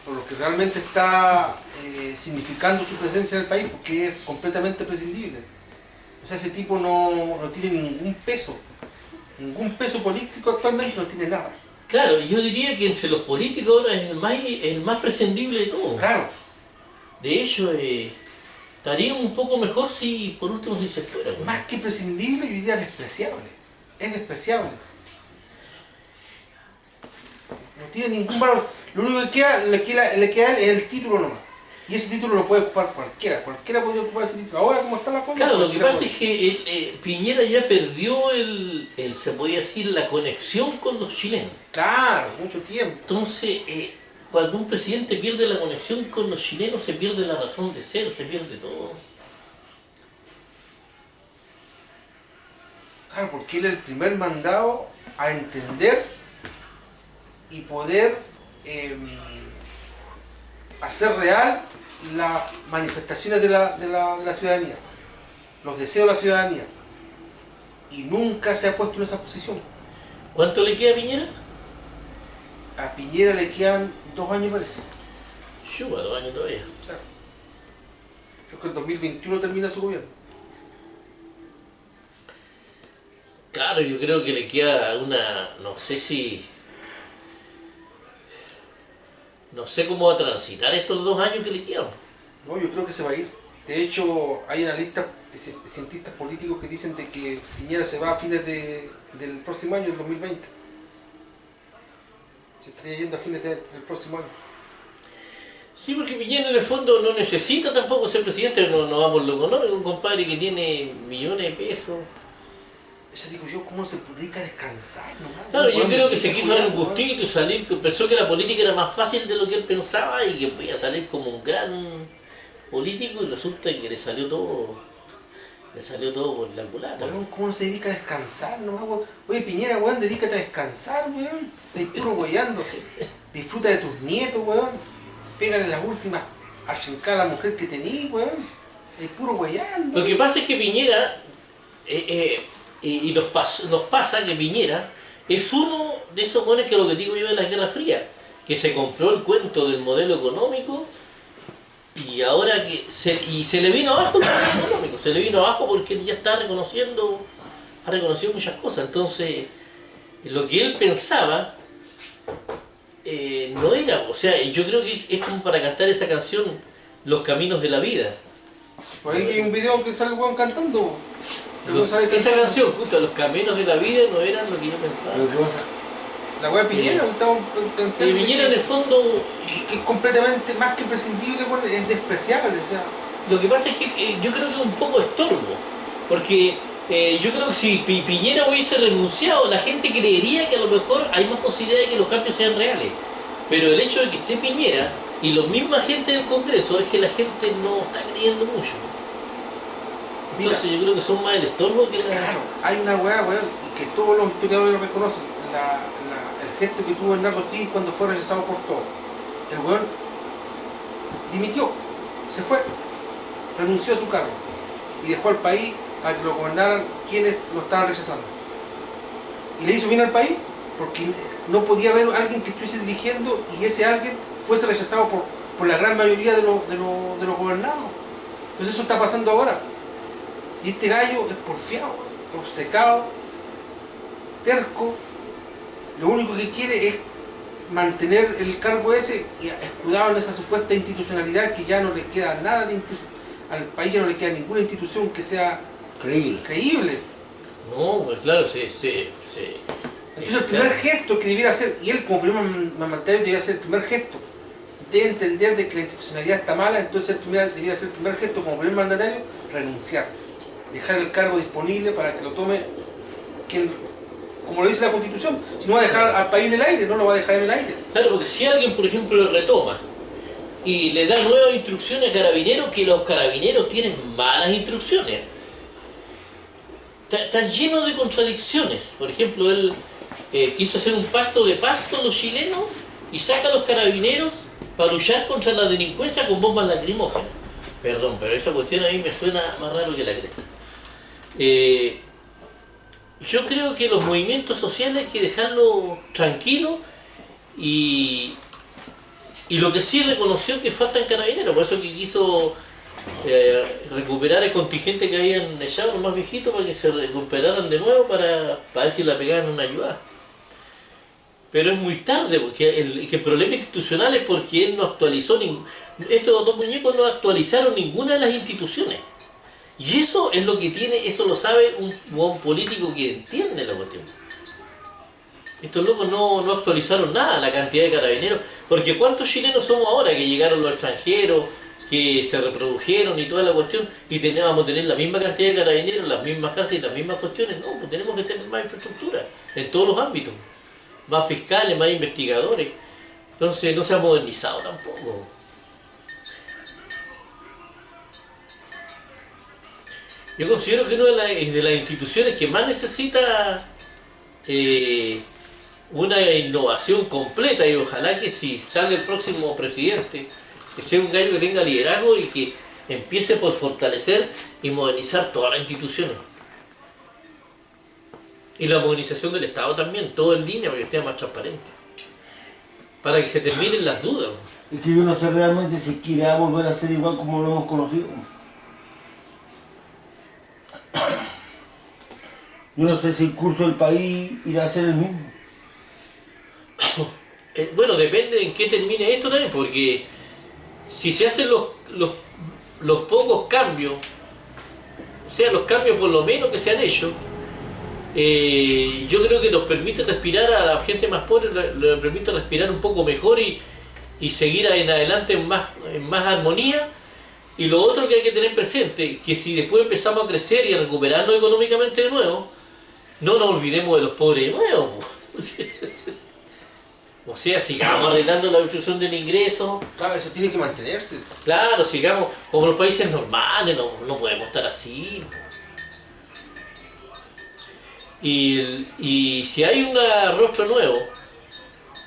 por lo que realmente está significando su presencia en el país, porque es completamente prescindible. O sea, ese tipo no tiene ningún peso político actualmente, no tiene nada. Claro, yo diría que entre los políticos ahora es el más prescindible de todos. Claro. De hecho, estaría un poco mejor si, por último, si se fuera. Más que prescindible, yo diría despreciable. Es despreciable. No tiene ningún valor. Lo único que le queda a él es el título nomás. Y ese título lo puede ocupar cualquiera. Cualquiera puede ocupar ese título. Ahora, como está la cosa... Claro, lo que pasa es que Piñera ya perdió se podía decir, la conexión con los chilenos. Claro, mucho tiempo. Entonces, cuando un presidente pierde la conexión con los chilenos, se pierde la razón de ser, se pierde todo. Claro, porque él es el primer mandado a entender y poder hacer real las manifestaciones de la ciudadanía, los deseos de la ciudadanía. Y nunca se ha puesto en esa posición. ¿Cuánto le queda a Piñera? A Piñera le quedan 2 años, parece. Chupa, 2 años todavía. Claro. Creo que el 2021 termina su gobierno. Claro, yo creo que le queda no sé cómo va a transitar estos 2 años que le quedan. No, yo creo que se va a ir. De hecho, hay analistas, cientistas políticos que dicen de que Piñera se va a fines del próximo año, el 2020. Se estaría yendo a fines del próximo año. Sí, porque Piñera en el fondo no necesita tampoco ser presidente, no vamos lo económico, un compadre que tiene millones de pesos. Eso digo yo, ¿cómo se dedica a descansar nomás? Claro, yo creo que se quiso dar un gustito y salir, pensó que la política era más fácil de lo que él pensaba y que podía salir como un gran político y resulta que le salió todo por la culata. Weón, ¿cómo se dedica a descansar nomás, weón? Oye, Piñera, weón, dedícate a descansar, weón. Estás puro weyando. Disfruta de tus nietos, weón. Pégale las últimas a arrancar a la mujer que tenís, weón. Estás puro weyando. Lo que pasa es que Piñera... y nos pasa que Piñera es uno de esos buenos que lo que digo yo de la Guerra Fría, que se compró el cuento del modelo económico y ahora se le vino abajo el modelo económico, se le vino abajo porque él ya ha reconocido muchas cosas. Entonces, lo que él pensaba no era, o sea, yo creo que es como para cantar esa canción, Los Caminos de la Vida. Por ahí hay un video que sale el weón cantando. Esa canción, justo, Los Caminos de la Vida no eran lo que yo pensaba. Lo que pasa, la weá de Piñera, estamos planteando. Piñera en el fondo... Que es completamente, más que prescindible, es despreciable, o sea. Lo que pasa es que yo creo que es un poco estorbo, porque yo creo que si Piñera hubiese renunciado, la gente creería que a lo mejor hay más posibilidad de que los cambios sean reales. Pero el hecho de que esté Piñera y la misma gente del Congreso es que la gente no está creyendo mucho. Entonces mira, yo creo que son más el estorbo que la... Claro, hay una weá, weón, y que todos los historiadores lo reconocen. El gesto que tuvo Bernardo O'Higgins cuando fue rechazado por todos. El weón dimitió, se fue, renunció a su cargo y dejó al país para que lo gobernaran quienes lo estaban rechazando. Y le hizo bien al país porque no podía haber alguien que estuviese dirigiendo y ese alguien fuese rechazado por la gran mayoría de los gobernados. Entonces eso está pasando ahora. Y este gallo es porfiado, obcecado, terco, lo único que quiere es mantener el cargo ese y escudado en esa supuesta institucionalidad que ya no le queda nada de al país, ya no le queda ninguna institución que sea creíble. No, pues claro, sí. Entonces el primer gesto que debiera hacer, y él como primer mandatario debiera ser el primer gesto de entender de que la institucionalidad está mala, entonces debiera ser el primer gesto como primer mandatario, renunciar. Dejar el cargo disponible para que lo tome quien, como lo dice la Constitución, si no va a dejar al país en el aire, no lo va a dejar en el aire. Claro, porque si alguien, por ejemplo, lo retoma y le da nuevas instrucciones a Carabineros, que los Carabineros tienen malas instrucciones, está lleno de contradicciones. Por ejemplo, él quiso hacer un pacto de paz con los chilenos y saca a los Carabineros para luchar contra la delincuencia con bombas lacrimógenas. Perdón, pero esa cuestión a mí me suena más raro que la cresta. Yo creo que los movimientos sociales hay que dejarlos tranquilos y Y lo que sí reconoció que faltan carabineros, por eso que quiso recuperar el contingente que habían echado los más viejitos para que se recuperaran de nuevo para ver si la pegaban una ayuda. Pero es muy tarde, porque el problema institucional es porque él no actualizó, estos dos muñecos no actualizaron ninguna de las instituciones. Y eso es lo que tiene, eso lo sabe un buen político que entiende la cuestión. Estos locos no actualizaron nada, la cantidad de carabineros, porque ¿cuántos chilenos somos ahora que llegaron los extranjeros, que se reprodujeron y toda la cuestión, y teníamos que tener la misma cantidad de carabineros, las mismas casas y las mismas cuestiones? No, pues tenemos que tener más infraestructura en todos los ámbitos, más fiscales, más investigadores. Entonces no se ha modernizado tampoco. Yo considero que una de las instituciones que más necesita una innovación completa, y ojalá que si salga el próximo presidente, que sea un gallo que tenga liderazgo y que empiece por fortalecer y modernizar todas las instituciones. Y la modernización del Estado también, todo en línea para que esté más transparente. Para que se terminen las dudas. Es que yo no sé realmente si quiere volver a ser igual como lo hemos conocido. Yo no sé si el curso del país irá a ser el mismo. Bueno, depende en qué termine esto también, porque si se hacen los pocos cambios, o sea, los cambios por lo menos que se han hecho, yo creo que nos permite respirar a la gente más pobre, le permite respirar un poco mejor y seguir en adelante en más armonía. Y lo otro que hay que tener presente, que si después empezamos a crecer y a recuperarnos económicamente de nuevo, no nos olvidemos de los pobres de nuevo. O sea, sigamos arreglando la distribución del ingreso. Claro, eso tiene que mantenerse. Claro, sigamos como los países normales, no podemos estar así. Y si hay un rostro nuevo,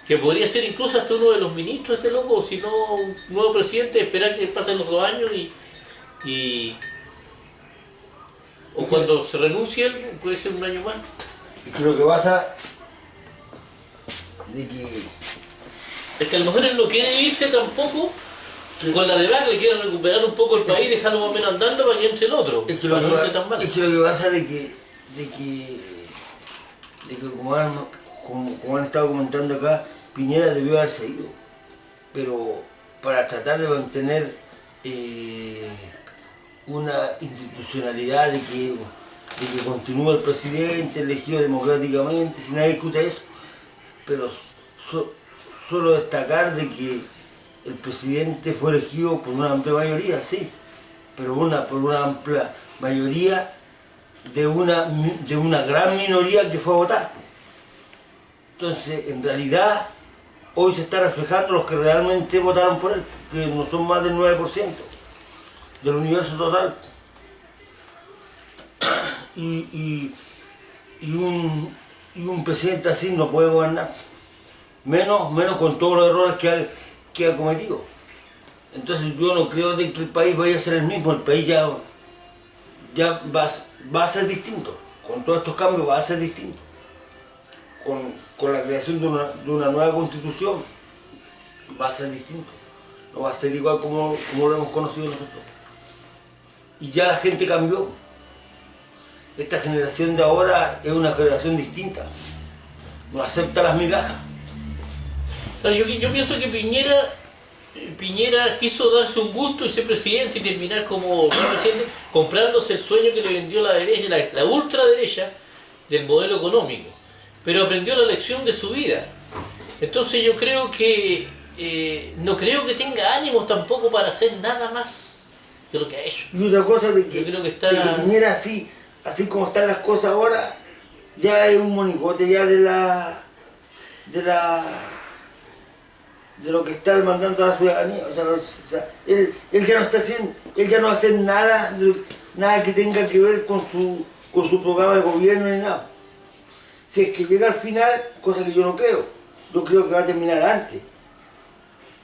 que podría ser incluso hasta uno de los ministros de este loco, o si no un nuevo presidente, esperar que pasen los 2 años o cuando se renuncie él, puede ser un año más. Y que lo que pasa de que Es que a lo mejor él no quiere irse tampoco con la debacle, quiere recuperar un poco el país, dejarlo más o menos andando para que entre el otro. es que para lo no que, irse tan mal. es que lo que pasa de que como han estado comentando acá, Piñera debió haberse ido, pero para tratar de mantener una institucionalidad de que continúe el presidente elegido democráticamente, si nadie discute eso, pero solo destacar de que el presidente fue elegido por una amplia mayoría, sí, pero por una amplia mayoría de una gran minoría que fue a votar. Entonces, en realidad, hoy se está reflejando los que realmente votaron por él, que no son más del 9% del universo total. Y un presidente así no puede gobernar, menos con todos los errores que ha cometido. Entonces yo no creo de que el país vaya a ser el mismo, el país ya va a ser distinto, con todos estos cambios va a ser distinto. Con la creación de una nueva constitución va a ser distinto, no va a ser igual como lo hemos conocido nosotros. Y ya la gente cambió. Esta generación de ahora es una generación distinta, no acepta las migajas. Yo pienso que Piñera quiso darse un gusto y ser presidente y terminar como presidente comprándose el sueño que le vendió la derecha, la ultraderecha del modelo económico, pero aprendió la lección de su vida. Entonces yo creo que no creo que tenga ánimos tampoco para hacer nada más que lo que ha hecho. Y otra cosa de que, yo creo que está... de que Piñera así como están las cosas ahora, ya es un monigote ya de lo que está demandando a la ciudadanía. O sea, él ya no está haciendo, él ya no va a hacer nada que tenga que ver con su programa de gobierno ni nada. Si es que llega al final, cosa que yo no creo, yo creo que va a terminar antes.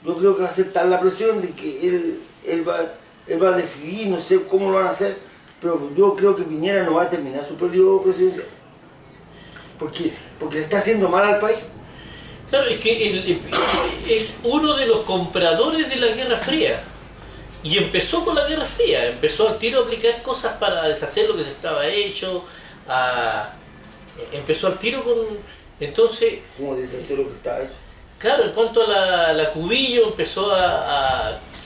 Yo creo que va a ser tal la presión de que él va a decidir, no sé cómo lo van a hacer, pero yo creo que Piñera no va a terminar su periodo presidencial. Porque le está haciendo mal al país. Claro, es que es uno de los compradores de la Guerra Fría. Y empezó con la Guerra Fría, empezó al tiro a aplicar cosas para deshacer lo que se estaba hecho, empezó al tiro con... Entonces... ¿Cómo deshacer lo que está hecho? Claro, en cuanto a la Cubillo, empezó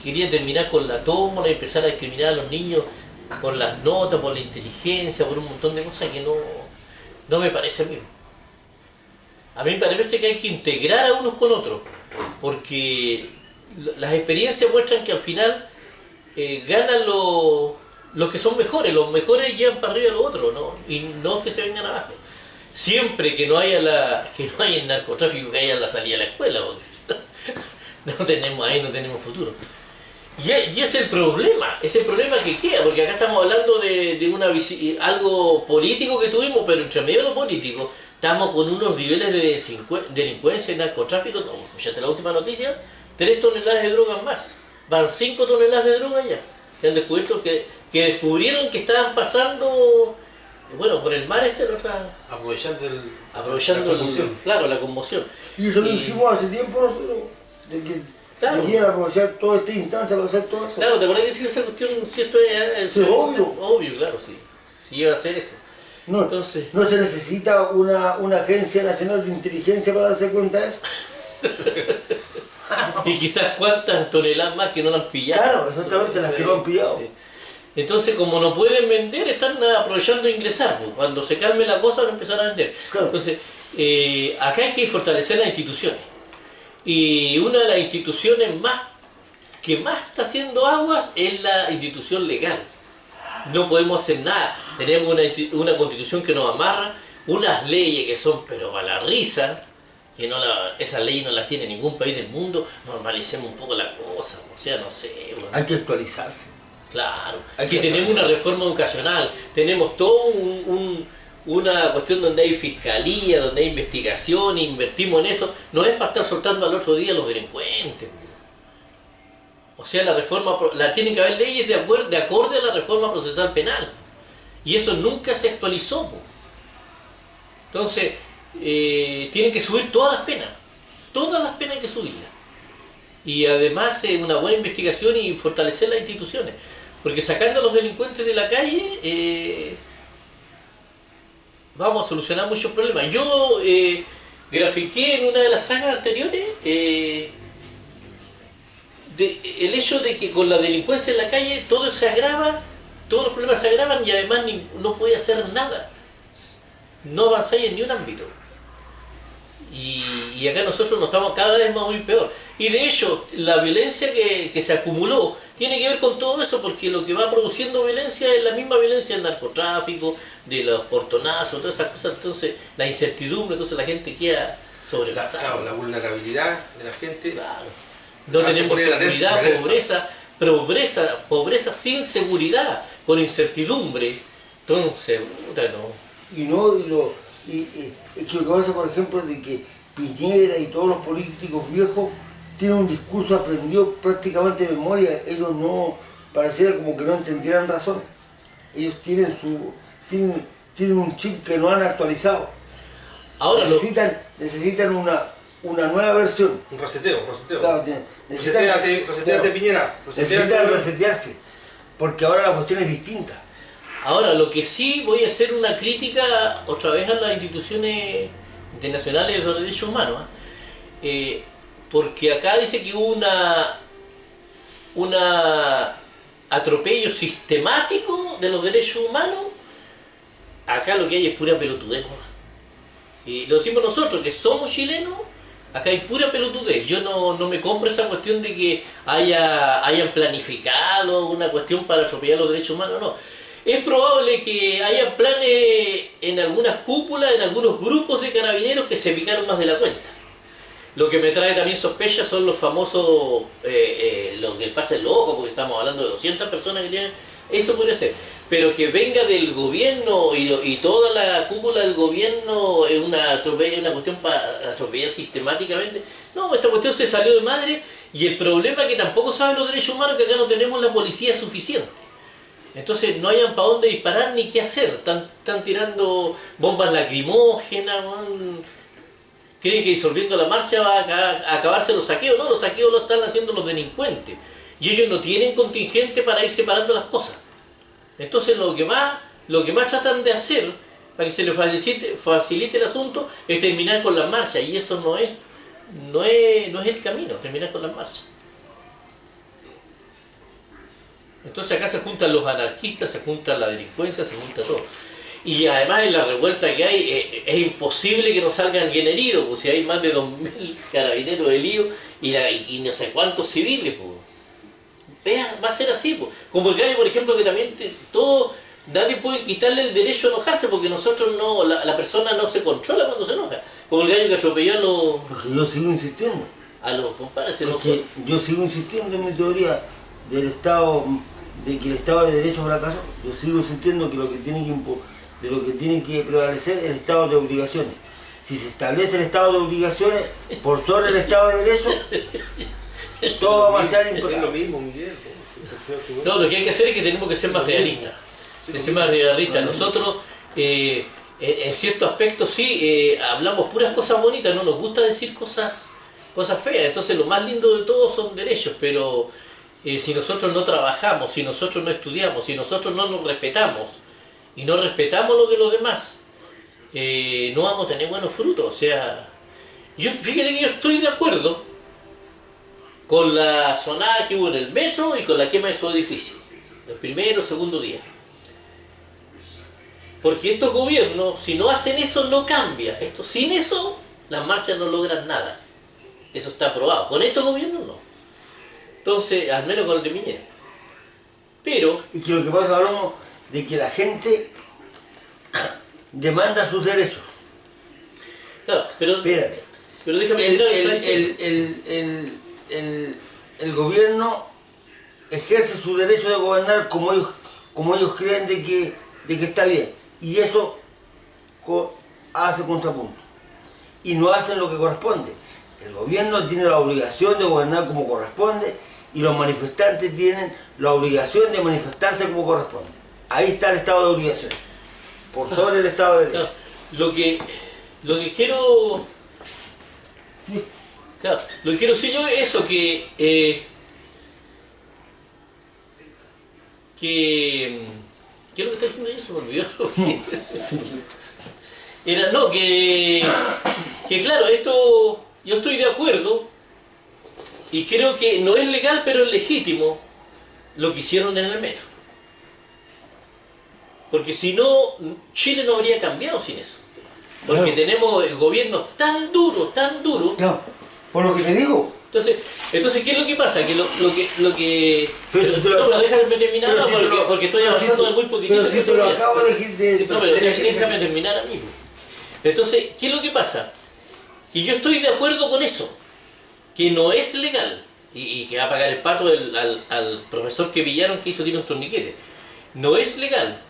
quería terminar con la tómbola y empezar a discriminar a los niños por las notas, por la inteligencia, por un montón de cosas que no me parece bien. A mí me parece que hay que integrar a unos con otros, porque las experiencias muestran que al final ganan los que son mejores, los mejores llevan para arriba a los otros, ¿no? Y no que se vengan abajo. Siempre que no haya el narcotráfico, que haya la salida de la escuela, porque si no, no tenemos futuro. Y ese es el problema que queda, porque acá estamos hablando de algo político que tuvimos, pero entre medio de lo político, estamos con unos niveles de delincuencia y narcotráfico. No, escuchaste la última noticia, 3 toneladas de drogas más, van 5 toneladas de drogas ya, que han descubierto que descubrieron que estaban pasando... Bueno, por el mar aprovechando la conmoción. Claro, la conmoción. Y eso lo hicimos hace tiempo nosotros, de que querían aprovechar toda esta instancia para hacer todo eso. Claro, ¿te acuerdas que si esa cuestión, si esto es obvio? Obvio, claro, sí. Sí iba a ser eso. No, entonces, no se necesita una agencia nacional de inteligencia para darse cuenta de eso. Y quizás cuántas toneladas más que no la han pillado. Claro, exactamente, las que no han pillado. Sí. Entonces, como no pueden vender, están aprovechando de ingresar. Pues. Cuando se calme la cosa, van a empezar a vender. Claro. Entonces, acá hay que fortalecer las instituciones. Y una de las instituciones que más está haciendo aguas es la institución legal. No podemos hacer nada. Tenemos una constitución que nos amarra, unas leyes que son, pero para la risa, que esas leyes no las tiene ningún país del mundo. Normalicemos un poco la cosa. O sea, no sé. Bueno. Hay que actualizarse. Claro, si tenemos una reforma educacional, tenemos todo una cuestión donde hay fiscalía, donde hay investigación, invertimos en eso, no es para estar soltando al otro día a los delincuentes. O sea, la reforma, tienen que haber leyes de acorde a la reforma procesal penal, y eso nunca se actualizó. Entonces, tienen que subir todas las penas hay que subirlas. Y además una buena investigación y fortalecer las instituciones. Porque sacando a los delincuentes de la calle, vamos a solucionar muchos problemas. Yo grafiqué en una de las sagas anteriores el hecho de que con la delincuencia en la calle todo se agrava, todos los problemas se agravan y además no puede hacer nada. No avanzáis en ni un ámbito. Y acá nosotros nos estamos cada vez más muy peor. Y de hecho, la violencia que se acumuló tiene que ver con todo eso, porque lo que va produciendo violencia es la misma violencia del narcotráfico, de los portonazos, todas esas cosas. Entonces, la incertidumbre, entonces la gente queda sobrepasada. Claro, la vulnerabilidad de la gente. Claro. No tenemos seguridad, pobreza sin seguridad, con incertidumbre. Entonces, puta, no. Es que lo que pasa, por ejemplo, es de que Piñera y todos los políticos viejos tienen un discurso aprendido prácticamente de memoria. Ellos no, pareciera como que no entendieran razones. Ellos tienen un chip que no han actualizado. Ahora necesitan una nueva versión. Un reseteo. Claro, Reseteate Piñera. Necesitan resetearse, porque ahora la cuestión es distinta. Ahora, lo que sí voy a hacer una crítica otra vez a las instituciones internacionales de los derechos humanos, porque acá dice que hubo un atropello sistemático de los derechos humanos. Acá lo que hay es pura pelotudez. Y lo decimos nosotros, que somos chilenos, acá hay pura pelotudez. Yo no me compro esa cuestión de que hayan planificado una cuestión para atropellar los derechos humanos, no. Es probable que haya planes en algunas cúpulas, en algunos grupos de carabineros que se picaron más de la cuenta. Lo que me trae también sospecha son los famosos, lo que pasa en los ojos, porque estamos hablando de 200 personas que tienen, eso puede ser. Pero que venga del gobierno y toda la cúpula del gobierno es una cuestión para atropellar sistemáticamente. No, esta cuestión se salió de madre, y el problema es que tampoco saben los derechos humanos, que acá no tenemos la policía suficiente. Entonces no hayan para dónde disparar ni qué hacer. Están tirando bombas lacrimógenas. creen que disolviendo la marcha va a acabarse los saqueos. No, los saqueos los están haciendo los delincuentes. Y ellos no tienen contingente para ir separando las cosas. Entonces lo que más tratan de hacer para que se les facilite el asunto es terminar con las marchas. Y eso no es el camino, terminar con las marchas. Entonces acá se juntan los anarquistas, se junta la delincuencia, se junta todo. Y además en la revuelta que hay es imposible que no salgan bien heridos, pues si hay más de 2000 carabineros heridos y no sé cuántos civiles, pues. Vea, va a ser así, pues. Como el gallo, por ejemplo, que también nadie puede quitarle el derecho a enojarse porque nosotros no, la persona no se controla cuando se enoja. Como el gallo que atropelló a los... Porque yo sigo insistiendo. A los compadres, se enojó. Que yo sigo insistiendo en mi teoría del Estado, de que el Estado de Derecho fracasó. Yo sigo insistiendo que lo que tiene que prevalecer es el Estado de obligaciones. Si se establece el Estado de obligaciones por sobre el Estado de Derecho, todo va a marchar impecable. Es lo mismo, Miguel. No, lo que hay que hacer es que tenemos que ser más realistas. Nosotros, en ciertos aspectos, sí, hablamos puras cosas bonitas, no nos gusta decir cosas feas. Entonces, lo más lindo de todo son derechos, pero si nosotros no trabajamos, si nosotros no estudiamos, si nosotros no nos respetamos y no respetamos lo de los demás, no vamos a tener buenos frutos. O sea, fíjate que yo estoy de acuerdo con la sonada que hubo en el metro y con la quema de su edificio, el primero o segundo día. Porque estos gobiernos, si no hacen eso, no cambia. Sin eso, las marchas no logran nada. Eso está aprobado. Con estos gobiernos no. Entonces, al menos con el de Piñera. Pero... Y que lo que pasa, hablamos de que la gente demanda sus derechos. Claro, pero... Espérate. Pero déjame el gobierno ejerce su derecho de gobernar como ellos creen de que está bien. Y eso hace contrapunto. Y no hacen lo que corresponde. El gobierno tiene la obligación de gobernar como corresponde y los manifestantes tienen la obligación de manifestarse como corresponde. Ahí está el estado de obligación, por sobre el estado de derecho. Lo que quiero... Claro, lo que quiero decir yo es eso, ¿qué es lo que está diciendo yo? Se me olvidó. Que claro, esto yo estoy de acuerdo y creo que no es legal, pero es legítimo lo que hicieron en el metro. Porque si no, Chile no habría cambiado sin eso. Porque tenemos gobiernos tan duros, No, por lo que te digo. Entonces, ¿qué es lo que pasa? Que Pero si te lo déjame terminar, porque estoy avanzando de muy poquitito. Pero si te lo acabo de decir. No, pero déjame terminar a mí. Entonces, ¿qué es lo que pasa? Que yo estoy de acuerdo con eso, que no es legal, y que va a pagar el pato al profesor que pillaron que hizo tirar un torniquete. No es legal,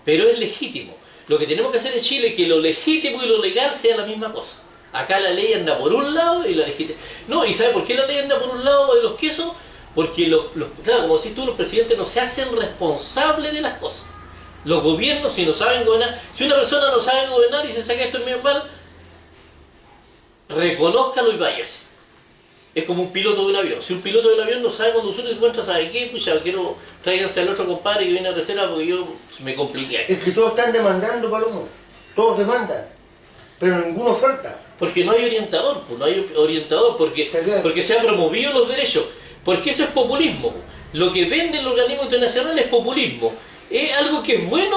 pero es legítimo. Lo que tenemos que hacer en Chile es que lo legítimo y lo legal sea la misma cosa. Acá la ley anda por un lado y la legítima... No, ¿y sabe por qué la ley anda por un lado de los quesos? Porque claro, como decís tú, los presidentes no se hacen responsables de las cosas. Los gobiernos, si no saben gobernar... Si una persona no sabe gobernar y se saca esto en medio mal, reconózcalo y váyase. Es como un piloto de un avión. Si un piloto de un avión no sabe conducir y encuentra, ¿sabe qué? Pucha, quiero tráiganse al otro compadre que viene a reserva porque yo me compliqué. Es que todos están demandando, Palomo. Todos demandan. Pero ninguna oferta. Porque no hay orientador, pues no hay orientador, porque se han promovido los derechos. Porque eso es populismo. Lo que vende el organismo internacional es populismo. Es algo que es bueno,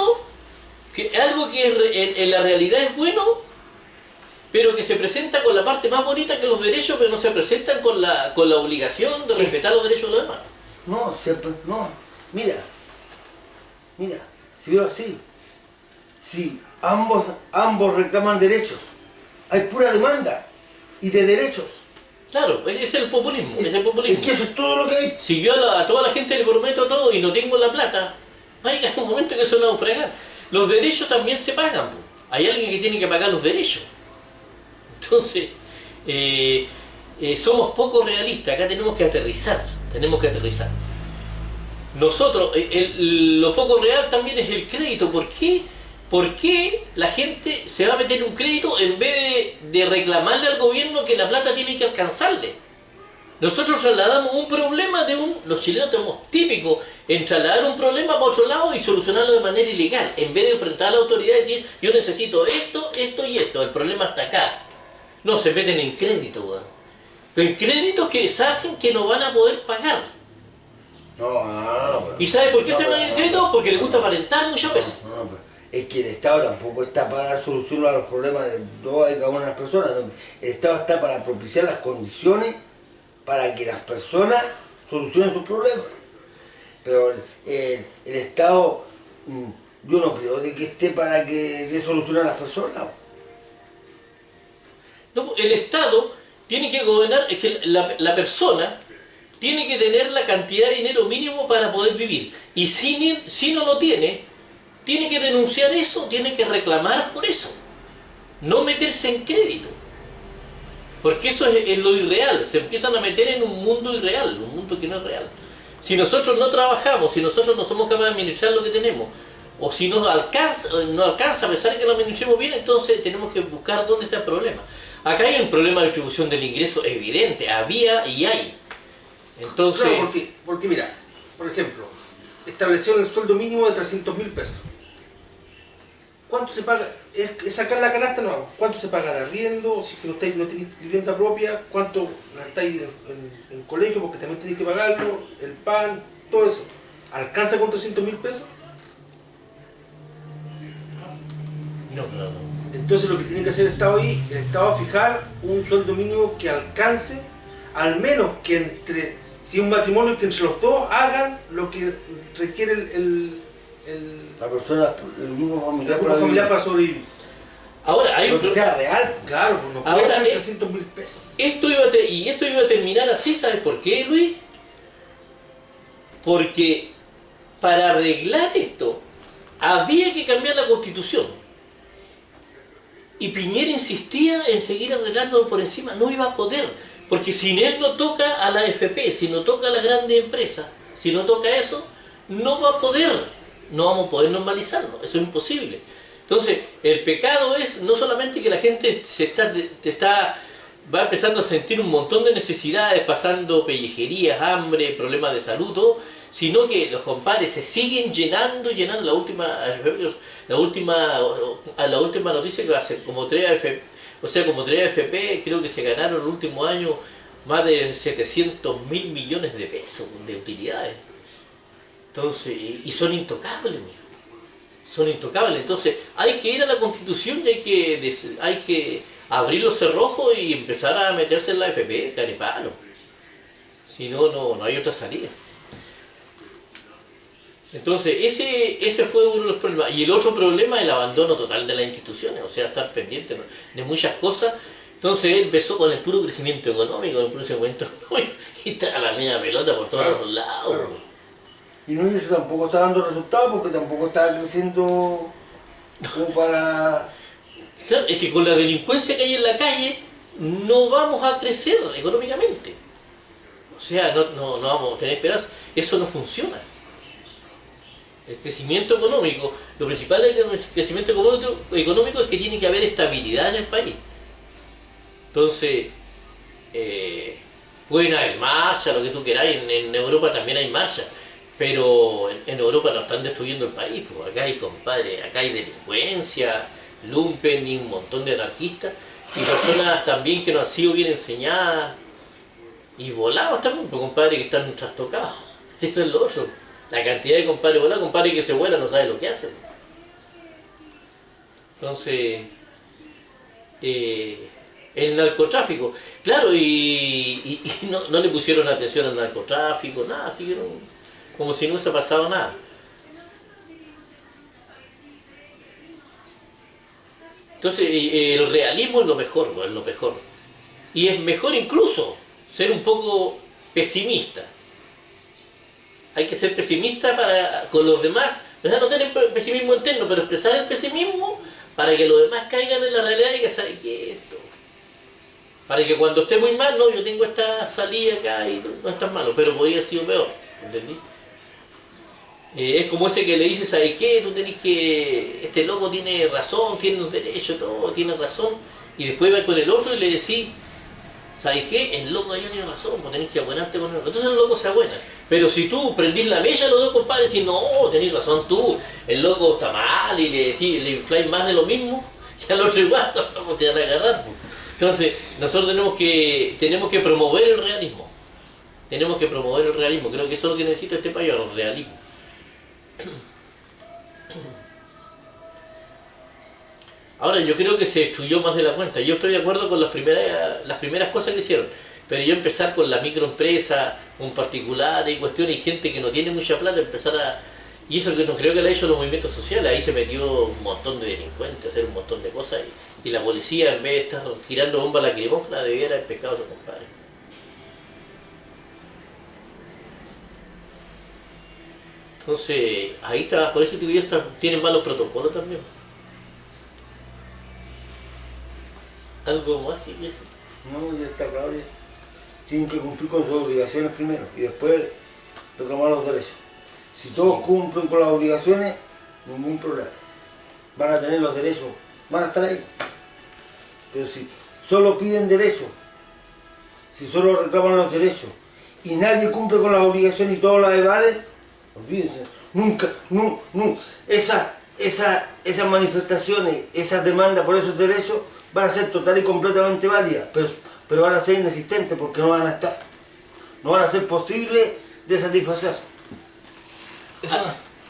algo que en la realidad es bueno, pero que se presenta con la parte más bonita que los derechos, pero no se presentan con la obligación de respetar los derechos de los demás. No, mira, si veo así, si ambos reclaman derechos, hay pura demanda y de derechos. Claro, ese es el populismo, es el populismo. Es que eso es todo lo que hay. Si yo a toda la gente le prometo todo y no tengo la plata, va a llegar un momento que eso no va a naufragar. Los derechos también se pagan, po. Hay alguien que tiene que pagar los derechos. Entonces, somos poco realistas, acá tenemos que aterrizar. Nosotros, lo poco real también es el crédito. ¿Por qué ¿por qué la gente se va a meter en un crédito en vez de reclamarle al gobierno que la plata tiene que alcanzarle? Nosotros trasladamos un problema los chilenos tenemos típico en trasladar un problema para otro lado y solucionarlo de manera ilegal, en vez de enfrentar a la autoridad y decir, yo necesito esto, esto y esto, el problema está acá. No, se meten en crédito, weón. Pero en créditos que saben que no van a poder pagar. No. ¿Y sabe por qué se van en crédito? Porque les gusta aparentar muchas veces. No, es que el Estado tampoco está para dar solución a los problemas de todas y cada una de las personas. ¿No? El Estado está para propiciar las condiciones para que las personas solucionen sus problemas. Pero el Estado, yo no creo de que esté para que dé solución a las personas. No, el Estado tiene que gobernar, es que la persona tiene que tener la cantidad de dinero mínimo para poder vivir. Y si no lo tiene que denunciar eso, tiene que reclamar por eso. No meterse en crédito. Porque eso es lo irreal, se empiezan a meter en un mundo irreal, un mundo que no es real. Si nosotros no trabajamos, si nosotros no somos capaces de administrar lo que tenemos, o si no alcanza a pesar de que lo administremos bien, entonces tenemos que buscar dónde está el problema. Acá hay un problema de distribución del ingreso evidente, había y hay. Entonces... Claro, porque mira, por ejemplo, establecieron el sueldo mínimo de 300.000 pesos. ¿Cuánto se paga? Es sacar la canasta, no. ¿Cuánto se paga de arriendo? Si es que no tenéis vivienda propia, ¿cuánto gastáis en colegio? Porque también tenéis que pagarlo, el pan, todo eso. ¿Alcanza con 300.000 pesos? No. Entonces lo que tiene que hacer el Estado ahí, el Estado va a fijar un sueldo mínimo que alcance, al menos que si es un matrimonio, que entre los dos hagan lo que requiere la persona, el grupo familiar para sobrevivir. Ahora hay lo que sea real. Claro, pues no puede ser 300.000 pesos. Esto iba a terminar así, ¿sabes por qué, Luis? Porque para arreglar esto había que cambiar la Constitución. Y Piñera insistía en seguir arreglándolo por encima, no iba a poder. Porque si él no toca a la AFP, si no toca a las grandes empresas, si no toca eso, no va a poder. No vamos a poder normalizarlo, eso es imposible. Entonces, el pecado es no solamente que la gente va empezando a sentir un montón de necesidades, pasando pellejerías, hambre, problemas de salud, todo, sino que los compadres se siguen llenando. La última noticia que va a ser como 3 AFP, como 3 AFP, creo que se ganaron el último año más de 700.000 millones de pesos de utilidades. Entonces, y son intocables, son intocables. Entonces, hay que ir a la Constitución y hay que abrir los cerrojos y empezar a meterse en la AFP, carepalo. Si no, no hay otra salida. Entonces, ese fue uno de los problemas. Y el otro problema es el abandono total de las instituciones, o sea, estar pendiente de muchas cosas. Entonces, él empezó con el puro crecimiento económico, y está la media pelota por todos los lados. Claro. Y no, eso tampoco está dando resultados porque tampoco está creciendo como para... Claro, es que con la delincuencia que hay en la calle no vamos a crecer económicamente. O sea, no vamos a tener esperanza. Eso no funciona. El crecimiento económico, lo principal del crecimiento económico es que tiene que haber estabilidad en el país. Entonces, pueden haber marchas, lo que tú queráis, en Europa también hay marchas. Pero en Europa nos están destruyendo el país, pues acá hay, compadre, acá hay delincuencia, lumpen y un montón de anarquistas, y personas también que no han sido bien enseñadas, y volados también, pues compadre, que están trastocados. Eso es lo otro. La cantidad de compadres volados, compadre que se vuelan no sabe lo que hacen. Entonces, el narcotráfico, claro, y no le pusieron atención al narcotráfico, nada, siguieron como si no hubiese pasado nada. Entonces, el realismo es lo mejor, es lo mejor. Y es mejor incluso ser un poco pesimista. Hay que ser pesimista con los demás, o sea, no tener pesimismo interno, pero expresar el pesimismo para que los demás caigan en la realidad y que saben que esto. Para que cuando esté muy mal, no, yo tengo esta salida acá y no es tan malo, pero podría haber sido peor, ¿entendí? Es como ese que le dice, ¿sabes qué? Tú tenés que... Este loco tiene razón, tiene los derechos, todo, tiene razón. Y después va con el otro y le decís, ¿sabes qué? El loco allá tiene razón, pues tenés que abuenarte con él. Entonces el loco se abuena. Pero si tú prendís la mella, los dos compadres decís, no, tenés razón tú, el loco está mal, y le decís, le infláis más de lo mismo, y al otro igual, los locos se van a agarrar. Pues. Entonces, nosotros tenemos que promover el realismo. Tenemos que promover el realismo. Creo que eso es lo que necesita este país, el realismo. Ahora, yo creo que se destruyó más de la cuenta. Yo estoy de acuerdo con las primeras cosas que hicieron. Pero yo empezar con la microempresa, con particulares y cuestiones, y gente que no tiene mucha plata, empezar a... Y eso que no creo que lo ha hecho los movimientos sociales. Ahí se metió un montón de delincuentes, hacer un montón de cosas. Y la policía, en vez de estar tirando bombas lacrimógenas, debiera haber pescado a esos compadres. Entonces, ahí está, por eso digo yo, tienen malos protocolos también. Algo más que eso. No, ya está claro. Tienen que cumplir con sus obligaciones primero y después reclamar los derechos. Si todos cumplen con las obligaciones, ningún problema. Van a tener los derechos, van a estar ahí. Pero si solo piden derechos, si solo reclaman los derechos y nadie cumple con las obligaciones y todos las evaden, olvídense, nunca, esas manifestaciones, esas demandas por esos derechos van a ser total y completamente válidas, pero van a ser inexistentes porque no van a estar, no van a ser posibles de satisfacer.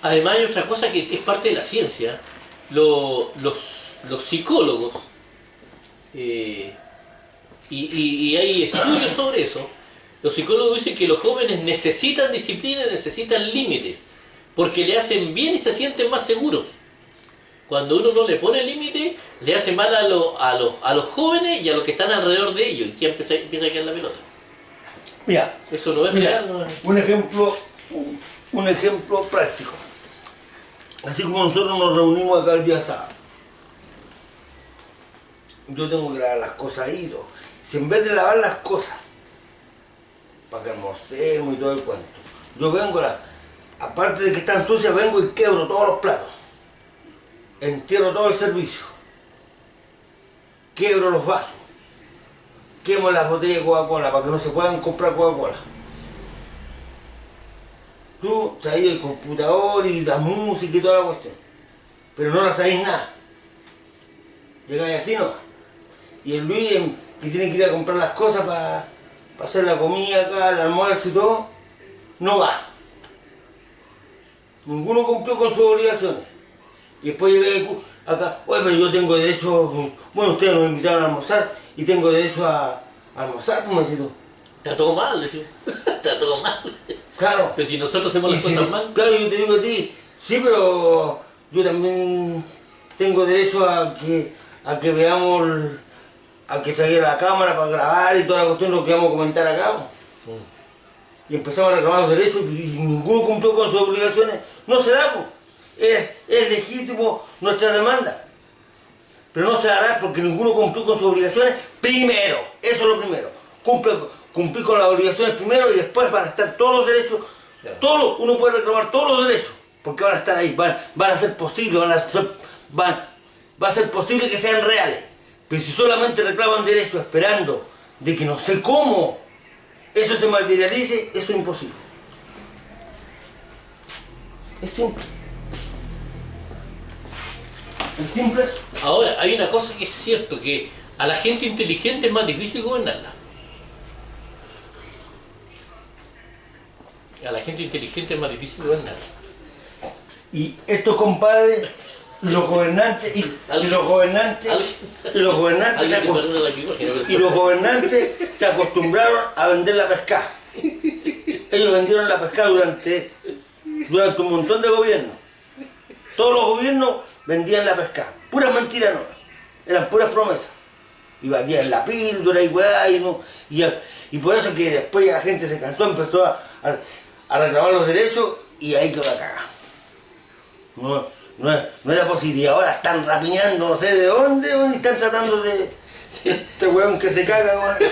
Además hay otra cosa que es parte de la ciencia. Los psicólogos, y hay estudios sobre eso, los psicólogos dicen que los jóvenes necesitan disciplina, necesitan límites, porque le hacen bien y se sienten más seguros. Cuando uno no le pone límite, le hace mal a los jóvenes y a los que están alrededor de ellos, y ya empieza a quedar la pelota. Mira, eso no es real. No es... Un ejemplo práctico. Así como nosotros nos reunimos acá el día sábado, yo tengo que lavar las cosas ahí, todo. Si en vez de lavar las cosas, para que almorcemos y todo el cuento, yo vengo, aparte de que están sucias, vengo y quebro todos los platos, entierro todo el servicio, quebro los vasos, quemo las botellas de Coca-Cola para que no se puedan comprar Coca-Cola. Tú traes el computador y la música y toda la cuestión, pero no la traes nada. Llegáis así nomás. Y el Luis, que tiene que ir a comprar las cosas para hacer la comida acá, el almuerzo y todo, no va. Ninguno cumplió con sus obligaciones. Y después llegué acá, oye, pero yo tengo derecho, bueno, ustedes nos invitaron a almorzar y tengo derecho a almorzar, como decís tú. Está todo mal, decimos. Está todo mal. Claro. Pero si nosotros hacemos las cosas mal. Claro, yo te digo a ti, sí, pero yo también tengo derecho a que veamos, a que traiga la cámara para grabar y toda la cuestión, lo que vamos a comentar acá. Y empezamos a reclamar los derechos y ninguno cumplió con sus obligaciones. No se da, pues. Es legítimo nuestra demanda. Pero no se dará porque ninguno cumplió con sus obligaciones primero. Eso es lo primero. Cumplir con las obligaciones primero y después van a estar todos los derechos. Claro. Todos, uno puede reclamar todos los derechos porque van a estar ahí, van a ser posibles, va a ser posible que sean reales. Pero si solamente reclaman derechos esperando de que no sé cómo eso se materialice, eso es imposible. Es simple. Es simple eso. Ahora, hay una cosa que es cierto, que a la gente inteligente es más difícil gobernarla. A la gente inteligente es más difícil gobernarla. Y estos compadres, los gobernantes, se acostumbraron a vender la pescada. Ellos vendieron la pescada durante un montón de gobiernos. Todos los gobiernos vendían la pescada. Puras mentiras no. Eran puras promesas. Y vendían la píldora y weá, y por eso que después ya la gente se cansó, empezó a reclamar los derechos y ahí quedó la caga. No era posible. Ahora están rapiñando no sé de dónde y están tratando de Este weón que se caga, weón.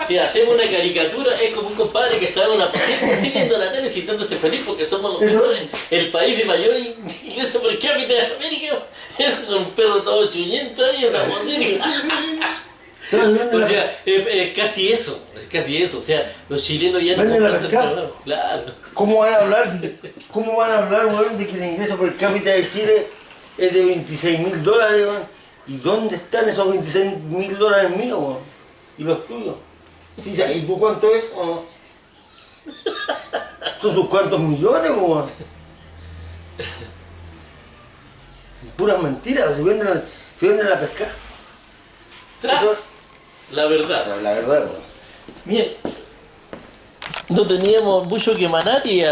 Si hacemos una caricatura, es como un compadre que está en una siempre así viendo la tele sintiéndose feliz porque somos el país de mayor ingreso por cápita de América. Con un perro todo chuñento y una bocina. O sea, es casi eso, o sea, los chilenos ya no Venden la comparten pescado. programa. Claro. ¿Cómo van a hablar, weón, de que el ingreso per cápita de Chile es de $26.000, weón? ¿Y dónde están esos $26.000 míos, weón? ¿Y los tuyos? Sí, ¿y tú cuánto es o no? ¿Son sus cuántos millones, weón? Puras mentiras, se venden la pesca. Tras Eso- la verdad. La verdad, weón. Bien, no teníamos mucho que manar y